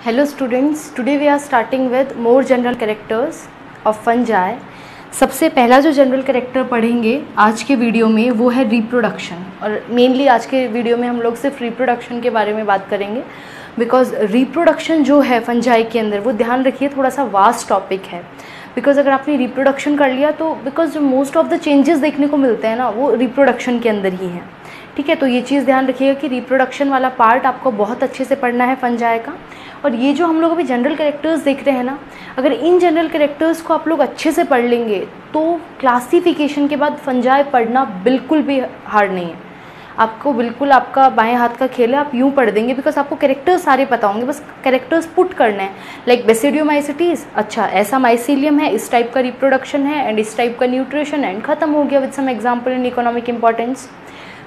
Hello students, today we are starting with more general characters of fungi. सबसे पहला जो general character पढ़ेंगे आज के वीडियो में वो है रिप्रोडक्शन, और मेनली आज के वीडियो में हम लोग सिर्फ रिप्रोडक्शन के बारे में बात करेंगे बिकॉज रिप्रोडक्शन जो है फंजाई के अंदर वो ध्यान रखिए थोड़ा सा वास्ट टॉपिक है। बिकॉज अगर आपने रिप्रोडक्शन कर लिया तो बिकॉज जो मोस्ट ऑफ द चेंजेस देखने को मिलते हैं ना वो रिप्रोडक्शन के अंदर ही हैं। ठीक है, तो ये चीज़ ध्यान रखिएगा कि रिप्रोडक्शन वाला पार्ट आपको बहुत अच्छे से पढ़ना है फंजाई का। और ये जो हम लोग अभी जनरल कैरेक्टर्स देख रहे हैं ना, अगर इन जनरल कैरेक्टर्स को आप लोग अच्छे से पढ़ लेंगे तो क्लासिफिकेशन के बाद फंजाई पढ़ना बिल्कुल भी हार्ड नहीं है। आपको बिल्कुल आपका बाएं हाथ का खेल है, आप यूँ पढ़ देंगे बिकॉज आपको कैरेक्टर्स सारे पता होंगे, बस कैरेक्टर्स पुट करने हैं। लाइक बेसिडियोमाइसिटीज़, अच्छा ऐसा माइसीलियम है, इस टाइप का रिप्रोडक्शन है एंड इस टाइप का न्यूट्रिशन एंड ख़त्म हो गया with some example in economic importance.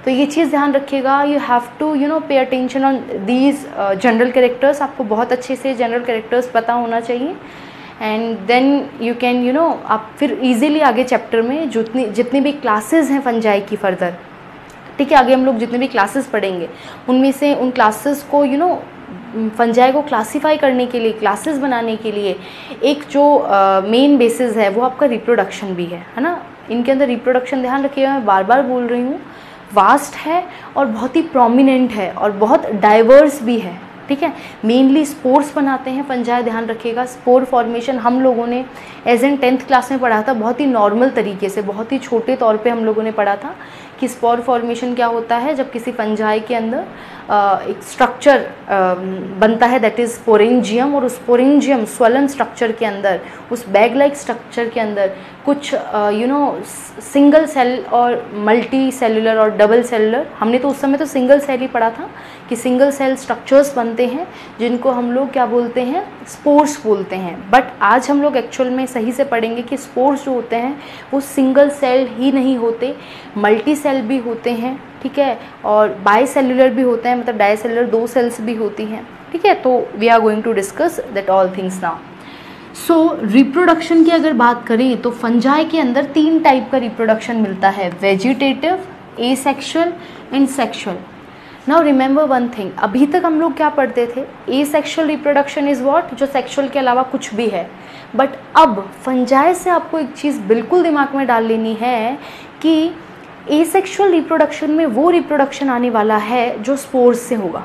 तो ये चीज़ ध्यान रखिएगा, you have to pay attention on these general characters. आपको बहुत अच्छे से जनरल कैरेक्टर्स पता होना चाहिए एंड देन यू कैन आप फिर इजीली आगे चैप्टर में जितनी भी क्लासेस हैं फंजाई की फर्दर, ठीक है, आगे हम लोग जितने भी क्लासेस पढ़ेंगे उनमें से उन क्लासेस को फंजाई को क्लासीफाई करने के लिए, क्लासेस बनाने के लिए एक जो मेन बेसिस है वो आपका रिप्रोडक्शन भी है ना। इनके अंदर रिप्रोडक्शन ध्यान रखिएगा, मैं बार बार बोल रही हूँ, वास्ट है और बहुत ही प्रोमिनेंट है और बहुत डाइवर्स भी है। ठीक है, मेनली स्पोर्स बनाते हैं फंजाई, ध्यान रखिएगा। स्पोर फॉर्मेशन हम लोगों ने एज एन 10th क्लास में पढ़ा था, बहुत ही नॉर्मल तरीके से, बहुत ही छोटे तौर पे हम लोगों ने पढ़ा था कि स्पोर फॉर्मेशन क्या होता है। जब किसी फंजाई के अंदर एक स्ट्रक्चर बनता है दैट इज़ स्पोरेंजियम, और उस स्पोरेंजियम स्वलन स्ट्रक्चर के अंदर, उस बैग लाइक स्ट्रक्चर के अंदर कुछ सिंगल सेल और मल्टी सेलुलर और डबल सेलुलर, हमने तो उस समय तो सिंगल सेल ही पढ़ा था कि सिंगल सेल स्ट्रक्चर्स बनते हैं जिनको हम लोग क्या बोलते हैं, स्पोर्स बोलते हैं। बट आज हम लोग एक्चुअल में सही से पढ़ेंगे कि स्पोर्स जो होते हैं वो सिंगल सेल ही नहीं होते, मल्टी सेल भी होते हैं, ठीक है, और बाई सेलुलर भी होते हैं, मतलब डाई सेलुलर 2 सेल्स भी होती हैं। ठीक है, तो we are going to discuss that all things now. So reproduction की अगर बात करें तो फंजाई के अंदर 3 टाइप का रिप्रोडक्शन मिलता है, vegetative, asexual and sexual. Now remember one thing, अभी तक हम लोग क्या पढ़ते थे, एसेक्सुअल रिप्रोडक्शन इज़ व्हाट, जो सेक्सुअल के अलावा कुछ भी है। बट अब फंजाई से आपको एक चीज़ बिल्कुल दिमाग में डाल लेनी है कि एसेक्सुअल रिप्रोडक्शन में वो रिप्रोडक्शन आने वाला है जो स्पोर्स से होगा।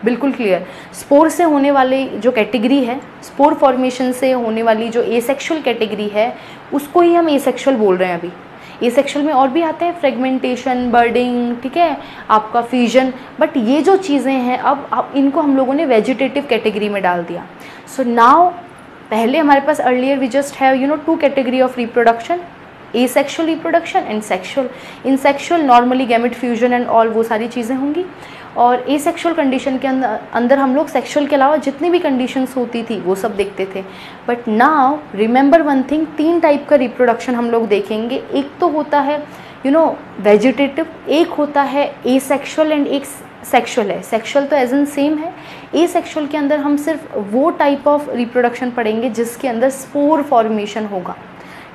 बिल्कुल क्लियर, स्पोर से होने वाली जो कैटेगरी है, स्पोर फॉर्मेशन से होने वाली जो एसेक्सुअल कैटेगरी है उसको ही हम एसेक्सुअल बोल रहे हैं अभी। एसेक्सुअल में और भी आते हैं, फ्रेगमेंटेशन, बर्डिंग, ठीक है, आपका फ्यूजन, बट ये जो चीज़ें हैं अब इनको हम लोगों ने वेजिटेटिव कैटेगरी में डाल दिया। सो नाउ पहले हमारे पास earlier we just have 2 category of reproduction, asexual reproduction and sexual. In sexual normally gamete fusion and all वो सारी चीज़ें होंगी, और एसेक्सुअल कंडीशन के अंदर हम लोग सेक्सुअल के अलावा जितनी भी कंडीशंस होती थी वो सब देखते थे। But now remember one thing, 3 type का रिप्रोडक्शन हम लोग देखेंगे। एक तो होता है वेजिटेटिव, एक होता है एसेक्सुअल एंड एक सेक्सुअल है। सेक्सुअल तो एज एन सेम है, एसेक्सुअल के अंदर हम सिर्फ वो टाइप ऑफ रिप्रोडक्शन पढ़ेंगे जिसके अंदर स्पोर फॉर्मेशन होगा।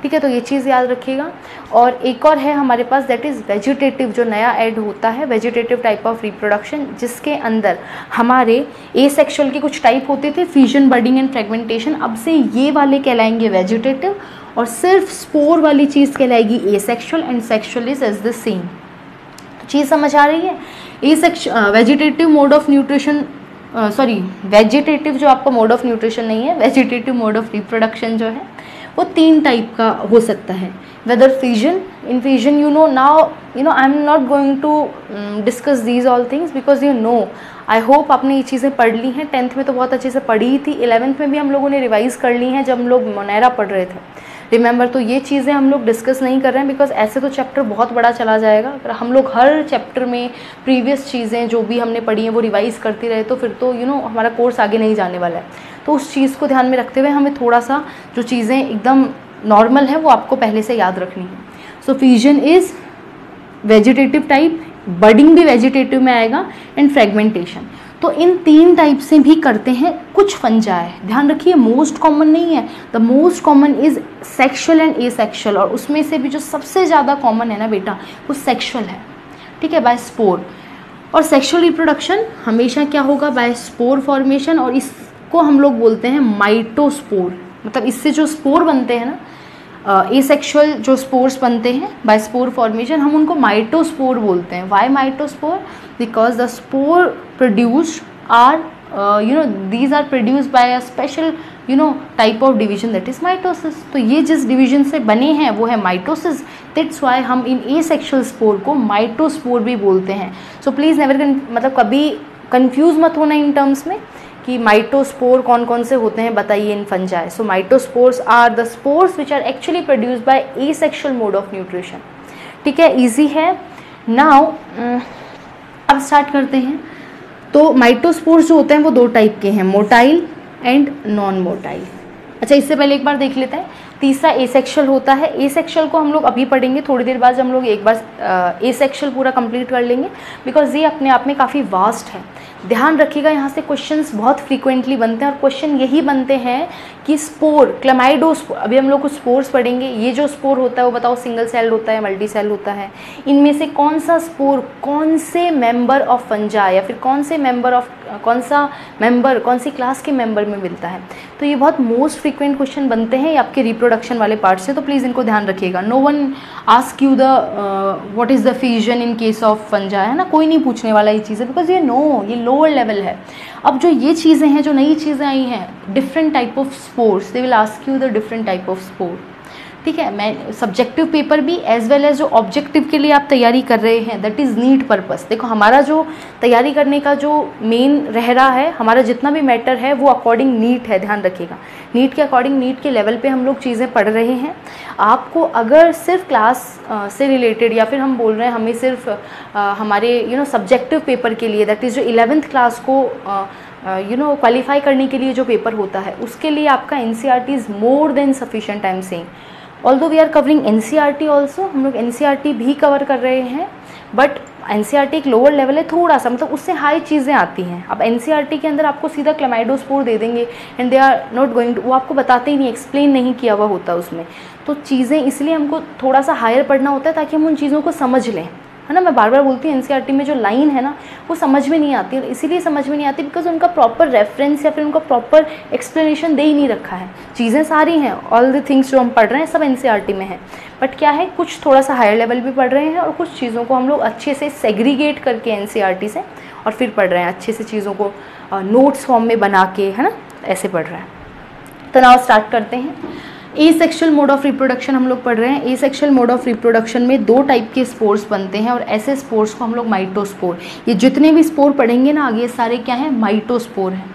ठीक है, तो ये चीज़ याद रखिएगा। और एक और है हमारे पास दैट इज़ वेजिटेटिव, जो नया ऐड होता है, वेजिटेटिव टाइप ऑफ रिप्रोडक्शन, जिसके अंदर हमारे एसेक्सुअल के कुछ टाइप होते थे, फ्यूजन, बर्डिंग एंड फ्रेगमेंटेशन, अब से ये वाले कहलाएंगे वेजिटेटिव और सिर्फ स्पोर वाली चीज़ कहलाएगी asexual and sexual is as the same. तो चीज़ समझ आ रही है। Vegetative mode of nutrition, vegetative जो आपका मोड ऑफ न्यूट्रिशन नहीं है, वेजिटेटिव मोड ऑफ रिप्रोडक्शन जो है वो 3 टाइप का हो सकता है। Whether fusion, in fusion now I am not going to discuss these all things because I hope आपने ये चीज़ें पढ़ ली हैं। 10th में तो बहुत अच्छे से पढ़ी ही थी, 11th में भी हम लोगों ने रिवाइज कर ली हैं जब हम लोग मोनेरा पढ़ रहे थे, रिमेंबर। तो ये चीज़ें हम लोग डिस्कस नहीं कर रहे हैं बिकॉज ऐसे तो चैप्टर बहुत बड़ा चला जाएगा। अगर हम लोग हर चैप्टर में प्रीवियस चीज़ें जो भी हमने पढ़ी हैं वो रिवाइज करते रहे तो फिर तो हमारा कोर्स आगे नहीं जाने वाला है। तो उस चीज़ को ध्यान में रखते हुए हमें थोड़ा सा जो चीज़ें एकदम नॉर्मल है वो आपको पहले से याद रखनी है। सो फ्यूजन इज़ वेजिटेटिव टाइप, बर्डिंग भी वेजिटेटिव में आएगा एंड फ्रेगमेंटेशन। तो इन 3 टाइप से भी करते हैं कुछ फंजाई, ध्यान रखिए मोस्ट कॉमन नहीं है। The most common is sexual and asexual, और उसमें से भी जो सबसे ज़्यादा कॉमन है ना बेटा वो सेक्सुअल है, ठीक है, बाय स्पोर। और सेक्सुअल रिप्रोडक्शन हमेशा क्या होगा, बाय स्पोर फॉर्मेशन, और इस को हम लोग बोलते हैं माइटोस्पोर। मतलब इससे जो स्पोर बनते हैं ना, एसेक्सुअल जो स्पोर्स बनते हैं बाय स्पोर फॉर्मेशन, हम उनको माइटोस्पोर बोलते हैं। Why mitospore? Because the spore produced are these are produced by a special type of division, that is mitosis। तो ये जिस डिवीजन से बने हैं वो है माइटोसिस। दैट्स वाई हम इन एसेक्सुअल स्पोर को माइटोस्पोर भी बोलते हैं। सो प्लीज़ नेवर मतलब कभी कंफ्यूज मत होना इन टर्म्स में कि माइटोस्पोर कौन कौन से होते हैं बताइए in fungi. So mitospores are the spores which are actually produced by asexual mode of nutrition. ठीक है, ईजी है। नाउ अब स्टार्ट करते हैं। तो माइटोस्पोर्स जो होते हैं वो दो टाइप के हैं, मोटाइल एंड नॉन मोटाइल। अच्छा, इससे पहले एक बार देख लेते हैं। तीसरा एसेक्सुअल होता है। एसेक्सुअल को हम लोग अभी पढ़ेंगे, थोड़ी देर बाद हम लोग एक बार एसेक्सुअल पूरा कंप्लीट कर लेंगे, बिकॉज ये अपने आप में काफ़ी वास्ट है। ध्यान रखिएगा, यहाँ से क्वेश्चंस बहुत फ्रीक्वेंटली बनते हैं और क्वेश्चन यही बनते हैं कि स्पोर, क्लेमाइडोस्पोर, अभी हम लोग कुछ स्पोर्स पढ़ेंगे। ये जो स्पोर होता है वो बताओ सिंगल सेल होता है, मल्टी सेल होता है, इनमें से कौन सा स्पोर कौन से मेंबर ऑफ फंजाई या फिर कौन सा मेंबर कौन सी क्लास के मेंबर में मिलता है। तो ये बहुत मोस्ट फ्रीक्वेंट क्वेश्चन बनते हैं आपके रिप्रोडक्शन वाले पार्ट से, तो प्लीज़ इनको ध्यान रखिएगा। No one ask you the what is the fusion in case of fungi, है ना, कोई नहीं पूछने वाला ये चीज़ें, बिकॉज ये लोअर लेवल है। अब जो ये चीज़ें हैं, जो नई चीज़ें आई हैं, different type of spores, they will ask you the different type of spore. ठीक है, मैं सब्जेक्टिव पेपर भी एज वेल एज जो ऑब्जेक्टिव के लिए आप तैयारी कर रहे हैं, दैट इज़ नीट पर्पस। देखो, हमारा जो तैयारी करने का जो मेन रह रहा है, हमारा जितना भी मैटर है वो अकॉर्डिंग नीट है, ध्यान रखिएगा। नीट के अकॉर्डिंग, नीट के लेवल पे हम लोग चीज़ें पढ़ रहे हैं। आपको अगर सिर्फ क्लास से रिलेटेड या फिर हम बोल रहे हैं हमें सिर्फ हमारे सब्जेक्टिव पेपर के लिए, दैट इज़ जो 11th क्लास को क्वालिफाई करने के लिए जो पेपर होता है, उसके लिए आपका NCERT is more than sufficient. I am saying, although we are covering NCERT also, हम लोग NCERT भी कवर कर रहे हैं, बट NCERT एक लोअर लेवल है थोड़ा सा, मतलब उससे हाई चीज़ें आती हैं। अब NCERT के अंदर आपको सीधा क्लेमाइडोस्पोर दे देंगे and they are not going to, वो आपको बताते ही नहीं, एक्सप्लेन नहीं किया हुआ होता उसमें। तो चीज़ें इसलिए हमको थोड़ा सा हायर पढ़ना होता है ताकि हम उन चीज़ों को समझ लें, है ना। मैं बार बार बोलती हूँ NCERT में जो लाइन है ना वो समझ में नहीं आती, और इसीलिए समझ में नहीं आती बिकॉज उनका प्रॉपर रेफरेंस या फिर उनका प्रॉपर एक्सप्लेनेशन दे ही नहीं रखा है। चीज़ें सारी हैं, ऑल द थिंग्स जो हम पढ़ रहे हैं सब NCERT में है, बट क्या है, कुछ थोड़ा सा हायर लेवल भी पढ़ रहे हैं और कुछ चीज़ों को हम लोग अच्छे से सेग्रीगेट करके NCERT से और फिर पढ़ रहे हैं अच्छे से, चीज़ों को नोट्स फॉर्म में बना के, है ना, ऐसे पढ़ रहे हैं। तो नाउ स्टार्ट करते हैं। एसेक्सुअल मोड ऑफ रिप्रोडक्शन हम लोग पढ़ रहे हैं। एसेक्सुअल मोड ऑफ रिप्रोडक्शन में दो टाइप के स्पोर्स बनते हैं और ऐसे स्पोर्स को हम लोग माइटोस्पोर, ये जितने भी स्पोर पढ़ेंगे ना आगे, सारे क्या हैं, माइटोस्पोर हैं।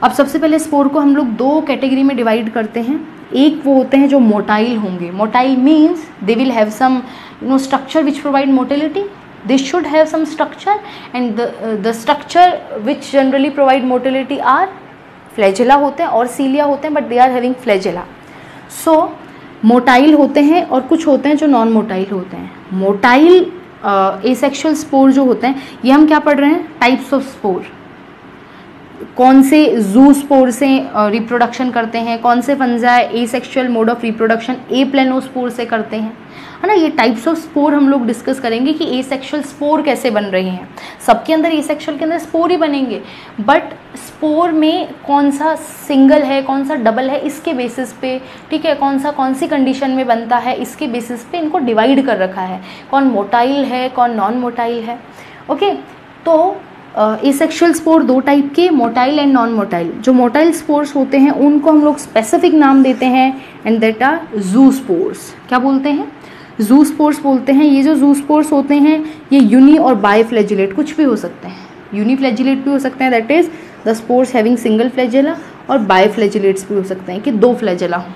अब सबसे पहले स्पोर को हम लोग दो कैटेगरी में डिवाइड करते हैं। एक वो होते हैं जो मोटाइल होंगे। Motile means they will have some structure which provide motility, they should have some structure, and the structure which generally provide motility are flagella होते हैं और cilia होते हैं, but they are having flagella। So motile होते हैं और कुछ होते हैं जो नॉन मोटाइल होते हैं। मोटाइल एसेक्सुअल स्पोर जो होते हैं, ये हम क्या पढ़ रहे हैं, टाइप्स ऑफ स्पोर, कौन से जू स्पोर से रिप्रोडक्शन करते हैं, कौन से fungi asexual mode of reproduction aplanospore से करते हैं, है ना। ये टाइप्स ऑफ स्पोर हम लोग डिस्कस करेंगे कि एसेक्सुअल स्पोर कैसे बन रहे हैं। सबके अंदर एसेक्सुअल के अंदर स्पोर ही बनेंगे, बट स्पोर में कौन सा सिंगल है कौन सा डबल है इसके बेसिस पे, ठीक है, कौन सी कंडीशन में बनता है इसके बेसिस पे इनको डिवाइड कर रखा है, कौन मोटाइल है कौन नॉन मोटाइल है। ओके, तो एसेक्सुअल स्पोर दो टाइप के, मोटाइल एंड नॉन मोटाइल। जो मोटाइल स्पोर्स होते हैं उनको हम लोग स्पेसिफिक नाम देते हैं एंड दैट आर जू स्पोर्स। क्या बोलते हैं, जू स्पोर्स बोलते हैं। ये जो जू स्पोर्स होते हैं ये यूनी और बायफ्लैजिलेट कुछ भी हो सकते हैं, यूनिफ्लैजिलेट भी हो सकते हैं, that is the spores having single flagella, और बायफ्लैजिलेट्स भी हो सकते हैं कि दो फ्लैजेला हो।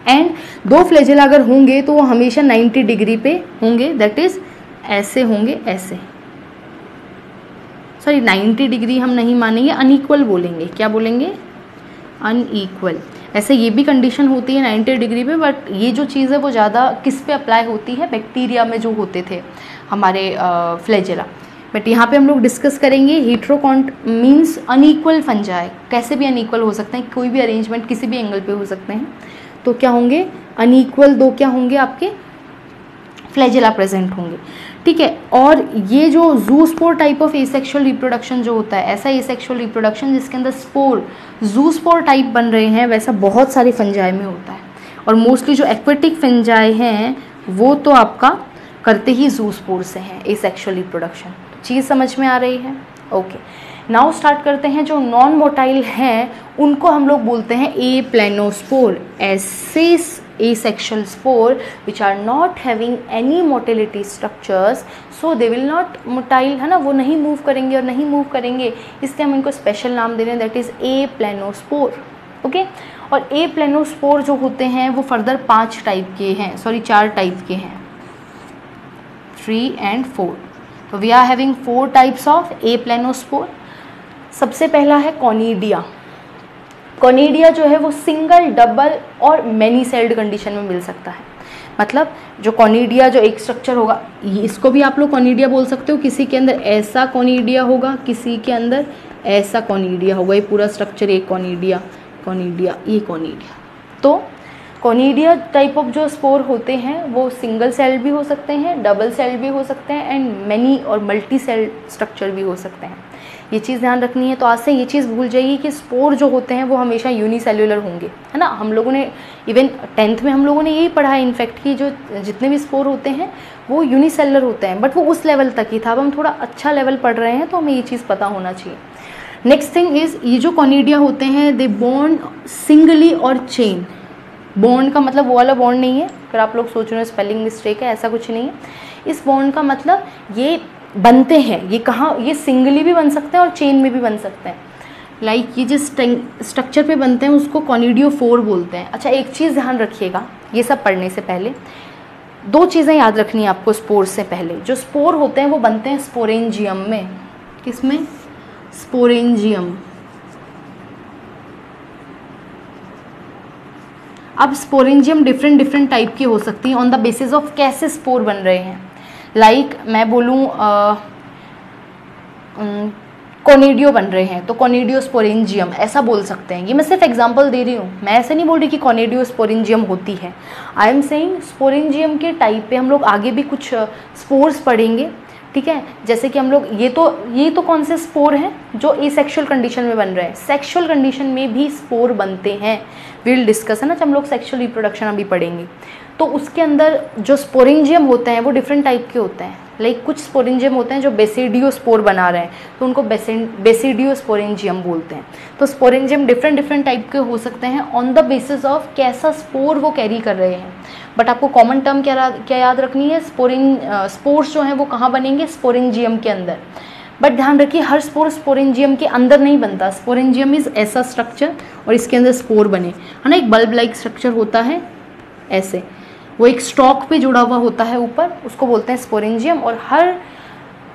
एंड दो फ्लैजेला अगर होंगे तो वो हमेशा 90 डिग्री पे होंगे, दैट इज ऐसे होंगे, ऐसे, सॉरी 90 डिग्री हम नहीं मानेंगे, अनइक्वल बोलेंगे। क्या बोलेंगे, अनइक्वल। ऐसे ये भी कंडीशन होती है 90 डिग्री पे, बट ये जो चीज़ है वो ज़्यादा किस पे अप्लाई होती है, बैक्टीरिया में जो होते थे हमारे फ्लैजेला। बट यहाँ पे हम लोग डिस्कस करेंगे हेट्रोकॉन्ट मीन्स अनइक्वल फंजाई, कैसे भी अनइक्वल हो सकते हैं, कोई भी अरेंजमेंट किसी भी एंगल पे हो सकते हैं। तो क्या होंगे, अनइक्वल दो क्या होंगे, आपके फ्लैजेला प्रेजेंट होंगे। ठीक है। और ये जो zoospore type of asexual reproduction जो होता है, ऐसा एसेक्सुअल रिप्रोडक्शन जिसके अंदर स्पोर जूस्पोर टाइप बन रहे हैं, वैसा बहुत सारे फंजाई में होता है। और मोस्टली जो एक्वेटिक फंजाई हैं वो तो आपका करते ही जूस्पोर से हैं एसेक्सुअल रिप्रोडक्शन। चीज़ समझ में आ रही है? ओके, नाउ स्टार्ट करते हैं। जो नॉन मोटाइल हैं उनको हम लोग बोलते हैं ए प्लेनोस्पोर, ऐसे asexual spore which are not having any motility structures, so they will not motile, है ना, वो नहीं मूव करेंगे और नहीं मूव करेंगे, इसलिए हम इनको स्पेशल नाम दे रहे हैं, दैट इज ए प्लेनोस्पोर। ओके, और ए प्लेनोस्पोर जो होते हैं वो फर्दर 4 टाइप के हैं, 3 and 4। तो we are having 4 types of aplanospore. सबसे पहला है कॉनिडिया। कॉनिडिया जो है वो सिंगल, डबल और मैनी सेल्ड कंडीशन में मिल सकता है। मतलब जो कॉनिडिया जो एक स्ट्रक्चर होगा, इसको भी आप लोग कॉनिडिया बोल सकते हो। किसी के अंदर ऐसा कॉनिडिया होगा, किसी के अंदर ऐसा कॉनिडिया होगा, ये पूरा स्ट्रक्चर एक कॉनिडिया, ये कॉनिडिया। तो कॉनिडिया टाइप ऑफ जो स्पोर होते हैं वो सिंगल सेल्ड भी हो सकते हैं, डबल सेल्ड भी हो सकते हैं एंड मैनी और मल्टी सेल्ड स्ट्रक्चर भी हो सकते हैं। ये चीज़ ध्यान रखनी है। तो आज से ये चीज़ भूल जाइए कि स्पोर जो होते हैं वो हमेशा यूनिसेल्युलर होंगे, है ना। हम लोगों ने इवन 10th में हम लोगों ने यही पढ़ा है इनफैक्ट कि जो जितने भी स्पोर होते हैं वो यूनिसेल्युलर होते हैं, बट वो उस लेवल तक ही था। अब हम थोड़ा अच्छा लेवल पढ़ रहे हैं तो हमें ये चीज़ पता होना चाहिए। नेक्स्ट थिंग इज़, ये जो कॉनिडिया होते हैं दे बॉन्ड सिंगली और चेन। बॉन्ड का मतलब वो वाला बॉन्ड नहीं है, फिर आप लोग सोच रहे हो स्पेलिंग मिस्टेक है, ऐसा कुछ नहीं है। इस बॉन्ड का मतलब ये बनते हैं, ये कहाँ, ये सिंगली भी बन सकते हैं और चेन में भी बन सकते हैं। लाइक ये जिस स्ट्रक्चर पे बनते हैं उसको कॉनिडियोफोर बोलते हैं। अच्छा, एक चीज़ ध्यान रखिएगा, ये सब पढ़ने से पहले 2 चीज़ें याद रखनी है आपको स्पोर से पहले। जो स्पोर होते हैं वो बनते हैं स्पोरेंजियम में। किसमें? स्पोरेंजियम। अब स्पोरेंजियम डिफरेंट टाइप की हो सकती है ऑन द बेसिस ऑफ कैसे स्पोर बन रहे हैं। लाइक मैं बोलूँ कॉनिडियो बन रहे हैं तो कॉनिडियोस्पोरेंजियम ऐसा बोल सकते हैं। ये मैं सिर्फ एग्जांपल दे रही हूँ, मैं ऐसे नहीं बोल रही कि कॉनिडियोस्पोरेंजियम होती है। आई एम सेइंग स्पोरेंजियम के टाइप पे हम लोग आगे भी कुछ स्पोर्स पढ़ेंगे, ठीक है। जैसे कि हम लोग ये तो कौन से स्पोर हैं जो एसेक्सुअल कंडीशन में बन रहे हैं। सेक्सुअल कंडीशन में भी स्पोर बनते हैं, विल डिस्कस, है ना, जब हम लोग सेक्सुअल रिप्रोडक्शन अभी पढ़ेंगे। तो उसके अंदर जो स्पोरेंजियम होते हैं वो डिफरेंट टाइप के होते हैं। लाइक कुछ स्पोरेंजियम होते हैं जो बेसिडियोस्पोर बना रहे हैं तो उनको बेसिडियोस्पोरेंजियम बोलते हैं। तो स्पोरेंजियम डिफरेंट टाइप के हो सकते हैं ऑन द बेसिस ऑफ कैसा स्पोर वो कैरी कर रहे हैं। बट आपको कॉमन टर्म क्या याद रखनी है, स्पोर्स जो हैं वो कहाँ बनेंगे? स्पोरेंजियम के अंदर। बट ध्यान रखिए हर स्पोर स्पोरेंजियम के अंदर नहीं बनता। स्पोरेंजियम इज ऐसा स्ट्रक्चर और इसके अंदर स्पोर बने, है ना। एक बल्ब लाइक स्ट्रक्चर होता है ऐसे, वो एक स्टॉक पे जुड़ा हुआ होता है ऊपर, उसको बोलते हैं स्पोरेंजियम। और हर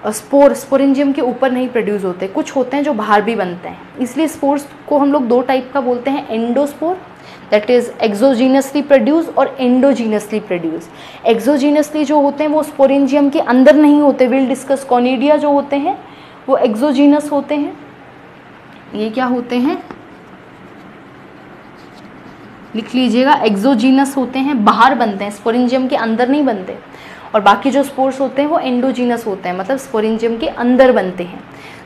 स्पोर स्पोरेंजियम के ऊपर नहीं प्रोड्यूस होते, कुछ होते हैं जो बाहर भी बनते हैं। इसलिए स्पोर्स को हम लोग 2 टाइप का बोलते हैं, endospore that is exogenously produce और एंडोजीनसली प्रोड्यूस। एक्सोजीनसली जो होते हैं वो स्पोरेंजियम के अंदर नहीं होते, विल डिस्कस। कॉनिडिया जो होते हैं वो एक्सोजीनस होते हैं। ये क्या होते हैं? लिख लीजिएगा, एक्सोजीनस होते हैं, बाहर बनते हैं, स्पोरेंजियम के अंदर नहीं बनते। और बाकी जो स्पोर्स होते हैं वो एंडोजीनस होते हैं, मतलब स्पोरेंजियम के अंदर बनते हैं।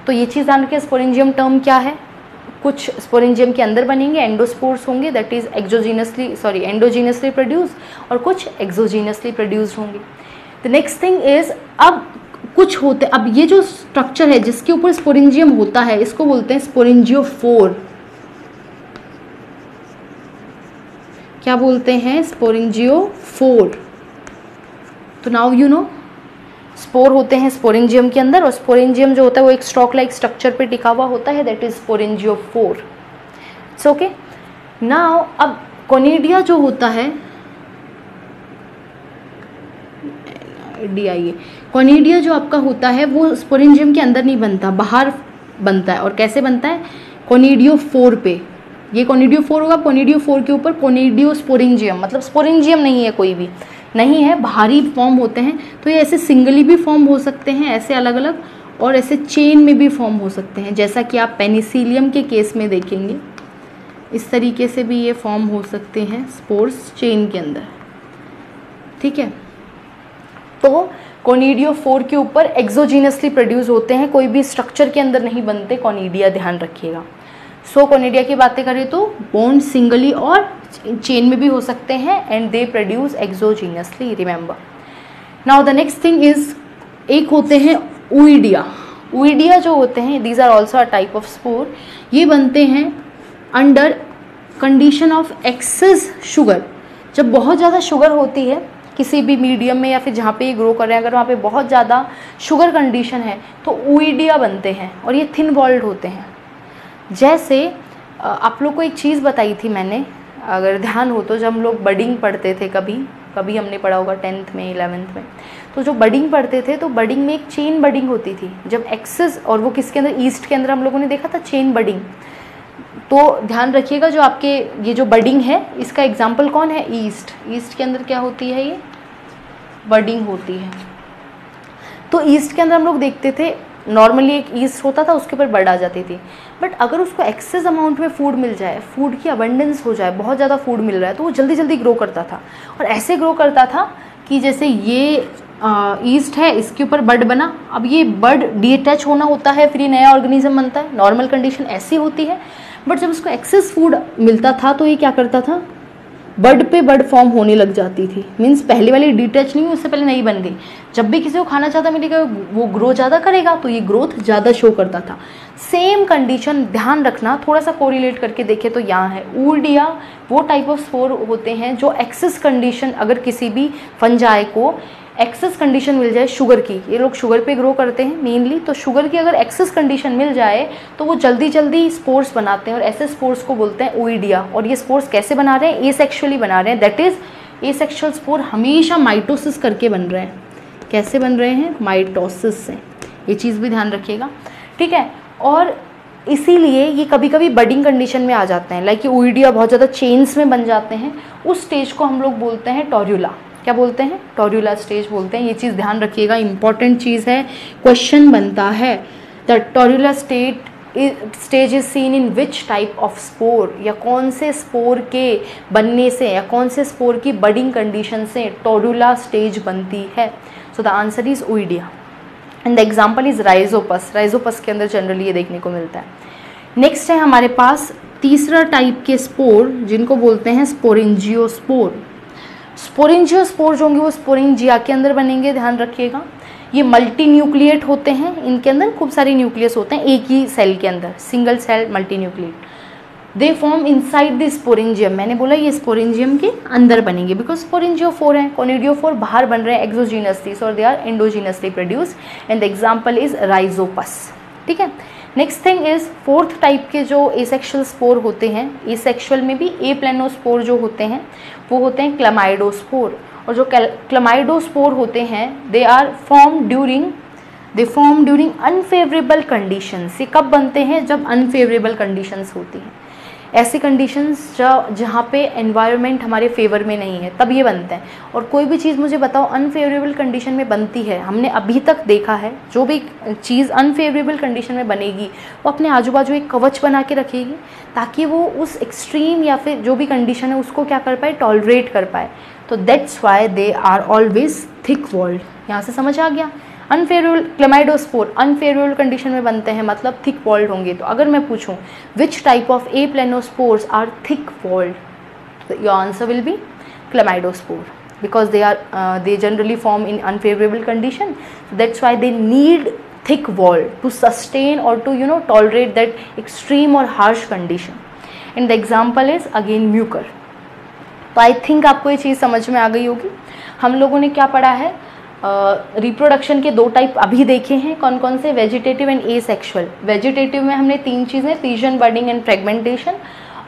तो ये चीज़ जान के स्पोरेंजियम टर्म क्या है, कुछ स्पोरेंजियम के अंदर बनेंगे, एंडोस्पोर्स होंगे दैट इज एंडोजीनसली प्रोड्यूस, और कुछ एक्सोजीनसली प्रोड्यूस्ड होंगे। द नेक्स्ट थिंग इज, अब कुछ होते, अब ये जो स्ट्रक्चर है जिसके ऊपर स्पोरेंजियम होता है इसको बोलते हैं स्पोरेंजियोफोर। क्या बोलते हैं? स्पोरेंजियोफोर। तो नाउ यू नो, स्पोर होते हैं स्पोरेंजियम के अंदर और स्पोरेंजियम जो होता है वो एक स्टॉक लाइक स्ट्रक्चर पे टिका हुआ होता है, that is sporangiophore. It's okay. Now अब कॉनिडिया जो होता है, कॉनिडिया जो आपका होता है वो स्पोरेंजियम के अंदर नहीं बनता, बाहर बनता है। और कैसे बनता है? कॉनिडियोफोर पे। ये कॉनिडियोफोर होगा, कॉनिडियोफोर के ऊपर कॉनिडियोस्पोरेंजियम, मतलब स्पोरेंजियम नहीं है, कोई भी नहीं है, बाहरी फॉर्म होते हैं। तो ये ऐसे सिंगली भी फॉर्म हो सकते हैं, ऐसे अलग अलग, और ऐसे चेन में भी फॉर्म हो सकते हैं, जैसा कि आप पेनिसिलियम के केस में देखेंगे। इस तरीके से भी ये फॉर्म हो सकते हैं स्पोर्स चेन के अंदर, ठीक है। तो कोनिडियोफोर के ऊपर एक्सोजीनसली प्रोड्यूस होते हैं, कोई भी स्ट्रक्चर के अंदर नहीं बनते कोनिडिया, ध्यान रखिएगा। सो कोनिडिया की बातें करें तो बॉन्ड सिंगली और चेन में भी हो सकते हैं and they produce exogenously, remember. Now the next thing is, एक होते हैं ओइडिया। ओइडिया जो होते हैं, these are also a type of spore. ये बनते हैं under condition of excess sugar. जब बहुत ज़्यादा शुगर होती है किसी भी मीडियम में या फिर जहाँ पे ये ग्रो कर रहे हैं, अगर वहाँ पे बहुत ज़्यादा शुगर कंडीशन है तो ओइडिया बनते हैं और ये थिन वॉल्ड होते हैं। जैसे आप लोग को एक चीज़ बताई थी मैंने, अगर ध्यान हो तो, जब हम लोग बडिंग पढ़ते थे, कभी हमने पढ़ा होगा 10th में 11th में, तो जो बडिंग पढ़ते थे तो बडिंग में एक चेन बडिंग होती थी। जब एक्सेस, और वो किसके अंदर, ईस्ट के अंदर हम लोगों ने देखा था चेन बडिंग। तो ध्यान रखिएगा, जो आपके ये जो बडिंग है इसका एग्जाम्पल कौन है, ईस्ट। ईस्ट के अंदर क्या होती है, ये बडिंग होती है। तो ईस्ट के अंदर हम लोग देखते थे नॉर्मली एक ईस्ट होता था, उसके ऊपर बड आ जाती थी। बट अगर उसको एक्सेस अमाउंट में फूड मिल जाए, फूड की अबंडेंस हो जाए, बहुत ज़्यादा फूड मिल रहा है, तो वो जल्दी जल्दी ग्रो करता था। और ऐसे ग्रो करता था कि जैसे ये ईस्ट है, इसके ऊपर बड बना, अब ये बड डीअटैच होना होता है, फिर ये नया ऑर्गेनिज्म बनता है। नॉर्मल कंडीशन ऐसी होती है। बट जब उसको एक्सेस फूड मिलता था तो ये क्या करता था, बड पे बड फॉर्म होने लग जाती थी। मीन्स पहले वाली डिटैच नहीं हुई, उससे पहले नहीं बन गई। जब भी किसी को खाना ज़्यादा मिलेगा वो ग्रो ज़्यादा करेगा, तो ये ग्रोथ ज़्यादा शो करता था। सेम कंडीशन ध्यान रखना, थोड़ा सा कोरिलेट करके देखें तो यहाँ है ओइडिया। वो टाइप ऑफ स्पोर होते हैं जो एक्सेस कंडीशन, अगर किसी भी फंजाई को एक्सेस कंडीशन मिल जाए शुगर की, ये लोग शुगर पे ग्रो करते हैं मेनली, तो शुगर की अगर एक्सेस कंडीशन मिल जाए तो वो जल्दी जल्दी स्पोर्स बनाते हैं और ऐसे स्पोर्स को बोलते हैं ओइडिया। और ये स्पोर्स कैसे बना रहे हैं, एसेक्सुअली बना रहे हैं। दैट इज एसेक्सुअल स्पोर हमेशा माइटोसिस करके बन रहे हैं। कैसे बन रहे हैं, माइटोसिस से। ये चीज़ भी ध्यान रखिएगा, ठीक है। और इसीलिए ये कभी कभी बडिंग कंडीशन में आ जाते हैं, लाइक ओइडिया बहुत ज़्यादा चेन्स में बन जाते हैं। उस स्टेज को हम लोग बोलते हैं टोर्यूला। क्या बोलते हैं, टोर्यूला स्टेज बोलते हैं। ये चीज़ ध्यान रखिएगा, इंपॉर्टेंट चीज़ है, क्वेश्चन बनता है। The torula stage is seen in which type of spore, या कौन से स्पोर के बनने से या कौन से स्पोर की बडिंग कंडीशन से टोर्यूला स्टेज बनती है। So the answer is oidia and the example is Rhizopus. Rhizopus के अंदर जनरली ये देखने को मिलता है। नेक्स्ट है हमारे पास तीसरा टाइप के स्पोर, जिनको बोलते हैं स्पोरेंजियोस्पोर। स्पोरेंजियोस्पोर जो होंगे वो स्पोरेंजिया के अंदर बनेंगे, ध्यान रखिएगा। ये मल्टी न्यूक्लिएट होते हैं, इनके अंदर खूब सारे न्यूक्लियस होते हैं एक ही सेल के अंदर, single cell multinucleate. They form inside the sporangium. मैंने बोला ये स्पोरेंजियम के अंदर बनेंगे बिकॉज स्पोरेंजियोफोर है, कोनिडियोफोर बाहर बन रहे हैं exogenously, so they are endogenously produced and the example is Rhizopus, ठीक है। Next thing is fourth type के जो एसेक्सुअल स्पोर होते हैं, एसेक्सुअल में भी एप्लेनोस्पोर जो होते हैं वो होते हैं क्लमाइडोस्पोर। और जो क्लमाइडोस्पोर होते हैं they form during unfavourable conditions. ये कब बनते हैं, जब अनफेवरेबल कंडीशंस होती हैं। ऐसी कंडीशंस जहाँ पे एनवायरनमेंट हमारे फेवर में नहीं है तब ये बनते हैं। और कोई भी चीज़ मुझे बताओ अनफेवरेबल कंडीशन में बनती है, हमने अभी तक देखा है जो भी चीज़ अनफेवरेबल कंडीशन में बनेगी वो अपने आजू बाजू एक कवच बना के रखेगी ताकि वो उस एक्सट्रीम या फिर जो भी कंडीशन है उसको क्या कर पाए, टॉलरेट कर पाए। तो that's why they are always thick walled. यहाँ से समझ आ गया। अनफेवरेबल क्लमाइडोस्पोर अनफेवरेबल कंडीशन में बनते हैं, मतलब थिक वॉल्ड होंगे। तो अगर मैं पूछूं which type of aplanospores are thick walled, your answer will be chlamydospore because they generally form in unfavorable condition. That's why they need thick wall to sustain or to tolerate that extreme or harsh condition. And the example is again Mucor. तो I think आपको ये चीज़ समझ में आ गई होगी। हम लोगों ने क्या पढ़ा है, रिप्रोडक्शन के दो टाइप अभी देखे हैं, कौन कौन से, वेजिटेटिव एंड एसेक्सुअल। वेजिटेटिव में हमने तीन चीज़ें, फिजन, बडिंग एंड फ्रेगमेंटेशन।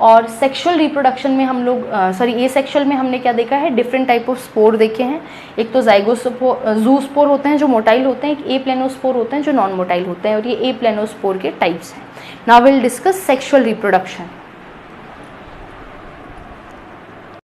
और सेक्सुअल रिप्रोडक्शन में हम लोग एसेक्सुअल में हमने क्या देखा है, डिफरेंट टाइप ऑफ स्पोर देखे हैं। एक तो ज़ूस्पोर होते हैं जो मोटाइल होते हैं, एक एप्लेनोस्पोर होते हैं जो नॉन मोटाइल होते हैं, और ये एप्लेनोस्पोर के टाइप्स हैं। Now will discuss sexual reproduction.